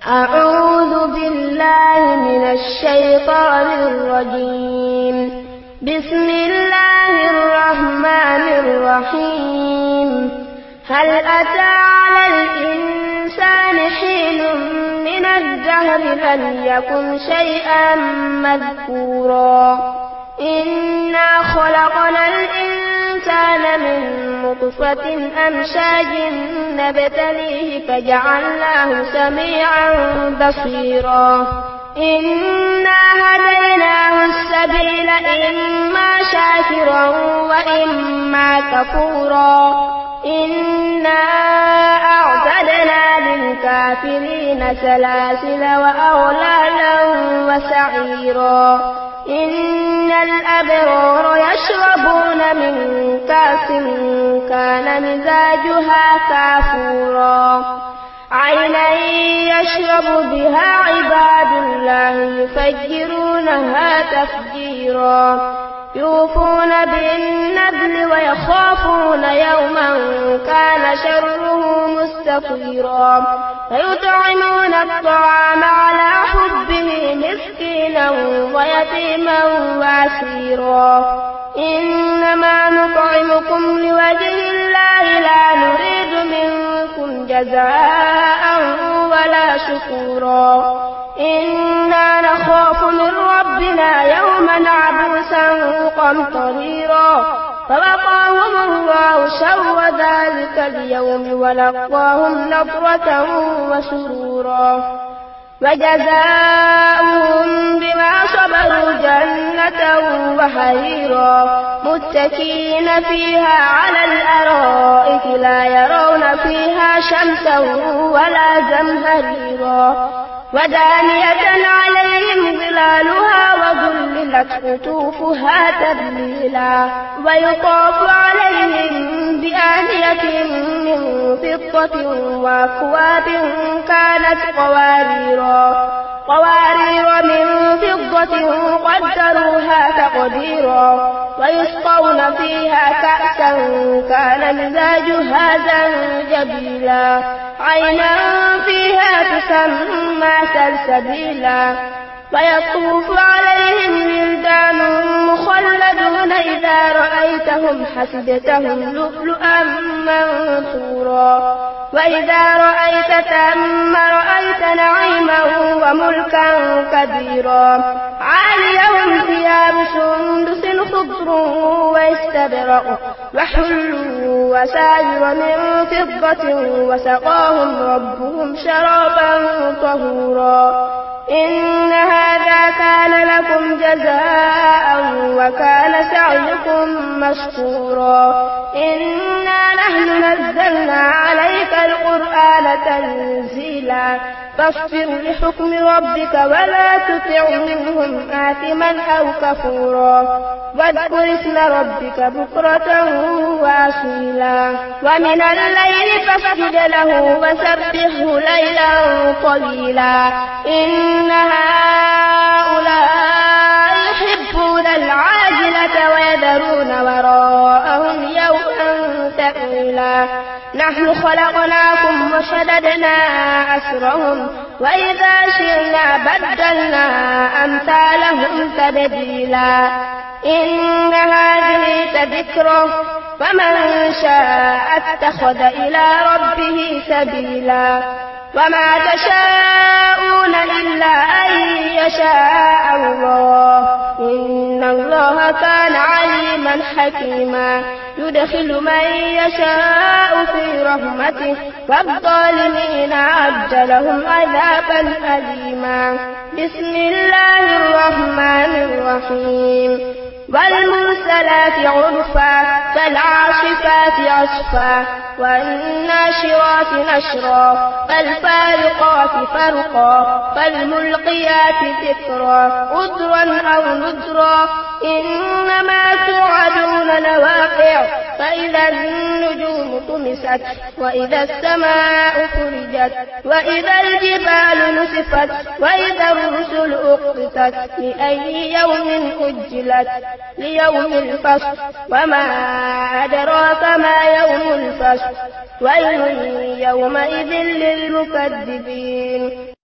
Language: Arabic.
أعوذ بالله من الشيطان الرجيم. بسم الله الرحمن الرحيم. هل أتى على الإنسان حين من الدهر لم يكن شيئا مذكورا إنا خلقنا الإنسان من نطفة أمشاج نبتليه فجعلناه سميعا بصيرا إنا هديناه السبيل إما شاكرا وإما كفورا إنا أعتدنا للكافرين سلاسل وأغلالا وسعيرا إن الأبرار يشربون من كأس كان مزاجها كافورا عينا يشرب بها عباد الله يفجرونها تفجيرا يوفون بالنذر ويخافون يوما كان شره مستطيرا ويطعمون الطعام على حبه مسكينا ويتيما واسيرا إنما نطعمكم لوجه الله لا نريد منكم جزاء ولا شكورا إنا نخاف من ربنا يوما عبوسا قمطريرا فوقاهم الله شر ذلك اليوم ولقاهم نضرة وسرورا وجزاؤهم بما صبروا جنة وحريرا متكئين فيها على الأرائك لا يرون فيها شمسا ولا زمهريرا ودانية عليهم ظلالها وذللت قطوفها تذليلا ويطاف عليهم بآنية من فضة وأكواب كانت قوارير من فضة قدروها تقديرا ويسقون فيها كأسا كان مزاجها زنجبيلا عينا فيها تسمى سلسبيلا ويطوف عليهم ولدان مخلدون إذا رأيتهم حسبتهم لؤلؤا منثورا وإذا رأيت ثم رأيت نعيما وملكا كبيرا عاليهم ثياب سندس خضر واستبرق وحلوا وساور من فضة وسقاهم ربهم شرابا طهورا إن هذا كان لكم جزاء وكان سعيكم مشكورا إنا نحن نزلنا عليك القرآن تنزيلا فاصبر لحكم ربك ولا تطع منهم آثما أو كفورا واذكر اسم ربك بكرة وأصيلا ومن الليل فاسجد له وسبحه ليلا طويلا إن هؤلاء يحبون العاجلة ويذرون وراءهم يوما ثقيلا نحن خلقناكم وشددنا أسرهم وإذا شئنا بدلنا أمثالهم تبديلا إن هذه تذكرة فمن شاء اتخذ إلى ربه سبيلا وما تشاءون إلا أن يشاء الله إن الله كان عليما حكيما يدخل من يشاء في رحمته والظالمين أعد لهم عذابا أليما بسم الله الرحمن الرحيم والمرسلات عرفا فالعاصفات عصفا والناشرات نشرا فالفارقات فرقا فالملقيات ذكرا عذرا أو نذرا إنما توعدون لواقع فإذا النجوم طمست وإذا السماء فرجت وإذا الجبال نسفت وإذا الرسل أقتت لأي يوم أجلت ليوم الفصل وما أدراك ما يوم الفصل ويل يومئذ للمكذبين